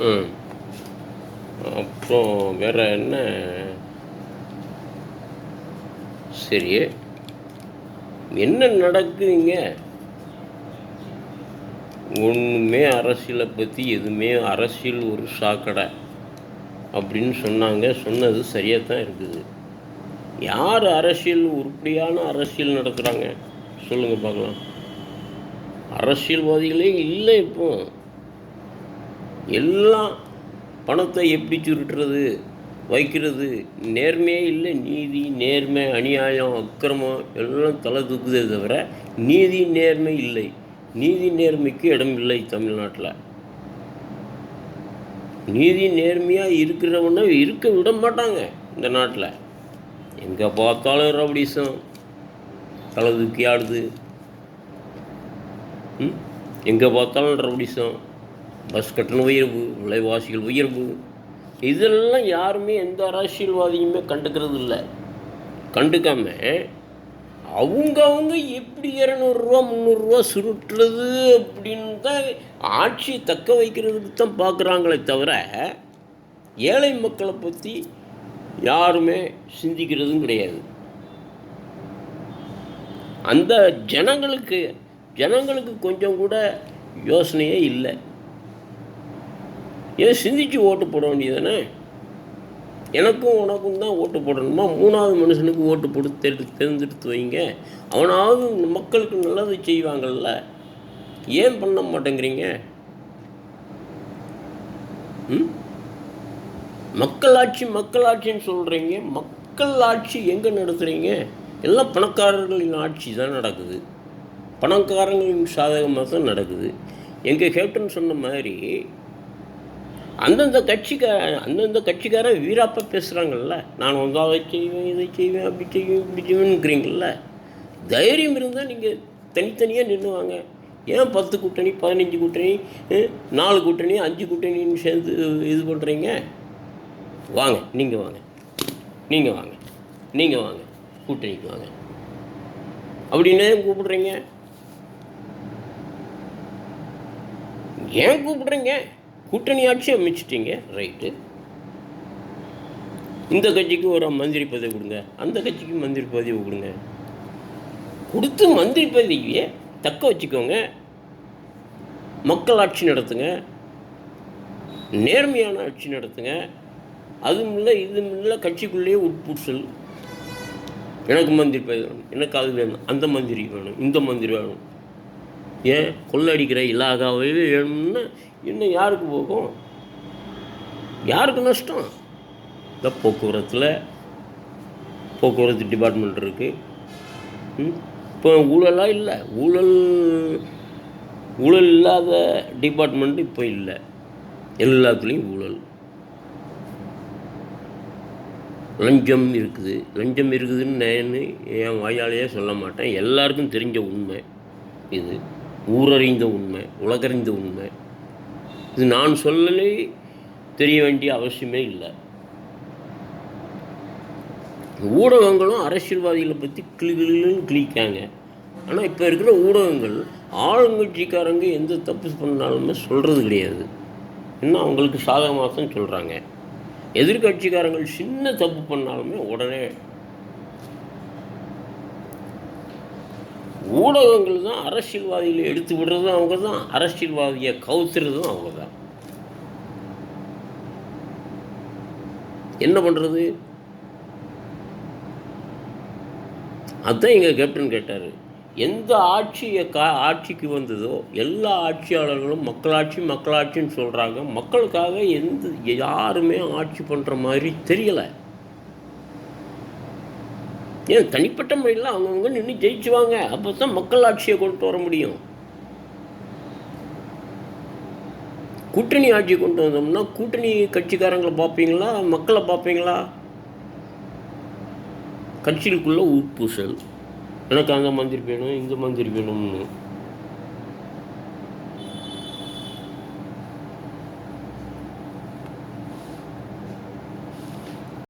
ம். அப்புறம் வேறு என்ன? சரி, என்ன நடக்குதுங்க? ஒன்றுமே அரசியலை பற்றி எதுவுமே அரசியல் ஒரு சாக்கடை அப்படின்னு சொன்னாங்க. சொன்னது சரியாக தான் இருக்குது. யார் அரசியல் உருப்படியான அரசியல் நடத்துகிறாங்க சொல்லுங்கள் பார்க்கலாம். அரசியல்வாதிகளே இல்லை. இப்போ எல்லாம் பணத்தை எப்படி சுருட்டுறது, வைக்கிறது, நேர்மையே இல்லை. நீதி, நேர்மை, அநியாயம், அக்கிரமம் எல்லாம் தலை தூக்குதே தவிர நீதி நேர்மை இல்லை. நீதி நேர்மைக்கு இடம் இல்லை தமிழ்நாட்டில். நீதி நேர்மையாக இருக்கிறவன இருக்க விட மாட்டாங்க இந்த நாட்டில். எங்கே பார்த்தாலும் ரவுடிசம் தலை தூக்கி ஆடுது. எங்கே பார்த்தாலும் ரவுடிசம், பஸ் கட்டண உயர்வு, விலைவாசிகள் உயர்வு, இதெல்லாம் யாருமே எந்த அரசியல்வாதியுமே கண்டுக்கிறது இல்லை. கண்டுக்காம அவங்க எப்படி 200 300 சுருட்டுறது அப்படின்னு தான் ஆட்சி தக்க வைக்கிறதுக்கு தான் பார்க்குறாங்களே தவிர ஏழை மக்களை பற்றி யாருமே சிந்திக்கிறதும் கிடையாது. அந்த ஜனங்களுக்கு கொஞ்சம் கூட யோசனையே இல்லை. ஏன் சிந்திச்சு ஓட்டு போட வேண்டியதானே? எனக்கும் உனக்கும் தான் ஓட்டு போடணுமா? 3வது மனுஷனுக்கு ஓட்டு போட்டு தேர்ந்தெடுத்து வைங்க. அவனாவது மக்களுக்கு நல்லது செய்வாங்கள்ல. ஏன் பண்ண மாட்டேங்கிறீங்க? மக்களாட்சின்னு சொல்கிறீங்க. மக்கள் ஆட்சி எங்கே நடத்துகிறீங்க? எல்லாம் பணக்காரர்களின் ஆட்சி தான் நடக்குது. பணக்காரங்களின் சாதகமாக தான் நடக்குது. எங்கள் கேப்டன் சொன்ன மாதிரி அந்தந்த கட்சிக்காரன் வீராப்பா பேசுகிறாங்கல்ல. நான் வந்து அதை செய்வேன், இதை செய்வேன், அப்படி செய்வேன், இப்படி செய்வேன்னுக்கிறீங்கள. தைரியம் இருந்தால் நீங்கள் தனித்தனியாக நின்றுவாங்க. ஏன் 10 கூட்டணி, 15 கூட்டணி, 4 கூட்டணி, 5 கூட்டணின்னு சேர்ந்து இது பண்ணுறீங்க? வாங்க, நீங்கள் வாங்க கூட்டணிக்கு வாங்க அப்படின்னு கூப்பிடுறீங்க. ஏன் கூப்பிடுறீங்க? கூட்டணி ஆட்சி அமைச்சிட்டிங்க, ரைட்டு. இந்த கட்சிக்கு ஒரு மந்திரி பதவி கொடுங்க, அந்த கட்சிக்கு மந்திரி பதவி கொடுங்க. கொடுத்து மந்திரி பதவியை தக்க வச்சுக்கோங்க. மக்கள் ஆட்சி நடத்துங்க, நேர்மையான ஆட்சி நடத்துங்க. அதுவும் இல்லை இதுவும் இல்லை கட்சிக்குள்ளேயே உட்புட்சல். எனக்கு மந்திரி பதவி வேணும், எனக்கு அது வேணும், அந்த மந்திரி வேணும், இந்த மந்திரி வேணும். ஏன் கொள்ளடிக்கிற இலாகாவே வேணும்னா இன்னும் யாருக்கு போகும்? யாருக்கு நஷ்டம்? இந்த போக்குவரத்து டிபார்ட்மெண்ட் இருக்குது. இப்போ ஊழலாக இல்லை. ஊழல் இல்லாத டிபார்ட்மெண்ட்டு இப்போ இல்லை. எல்லாத்துலேயும் ஊழல், லஞ்சம் இருக்குதுன்னு நான் என் வாயாலேயே சொல்ல மாட்டேன். எல்லாருக்கும் தெரிஞ்ச உண்மை இது. ஊரறிந்த உண்மை, உலகறிந்த உண்மை. இது நான் சொல்லலே தெரிய வேண்டிய அவசியமே இல்லை. ஊடகங்களும் அரசியல்வாதிகளை பற்றி கிளிக்காங்க. ஆனால் இப்போ இருக்கிற ஊடகங்கள் ஆளுங்கட்சிக்காரங்க எந்த தப்பு பண்ணாலுமே சொல்கிறது கிடையாது. இன்னும் அவங்களுக்கு சாதகமாக தான் சொல்கிறாங்க. எதிர்கட்சிக்காரங்கள் சின்ன தப்பு பண்ணாலுமே உடனே ஊடகங்கள் தான் அரசியல்வாதிகளை எடுத்து விடுறதும் அவங்க தான், அரசியல்வாதியை கவுத்துறதும் அவங்க தான். என்ன பண்ணுறது? அதுதான் எங்கள் கேப்டன் கேட்டார். எந்த ஆட்சிக்கு வந்ததோ எல்லா ஆட்சியாளர்களும் மக்களாட்சின்னு சொல்கிறாங்க. மக்களுக்காக யாருமே ஆட்சி பண்ணுற மாதிரி தெரியலை. ஏன் தனிப்பட்ட முறையில் அவங்கவுங்க நின்று ஜெயிச்சுவாங்க. அப்போ தான் மக்கள் ஆட்சியை கொண்டு வர முடியும். கூட்டணி ஆட்சி கொண்டு வந்தோம்னா கூட்டணி கட்சிக்காரங்களை பார்ப்பீங்களா, மக்களை பார்ப்பீங்களா? கட்சிகளுக்குள்ளே உட்பூசல், எனக்கு அந்த மந்திரி வேணும், இந்த மந்திரி வேணும்னு.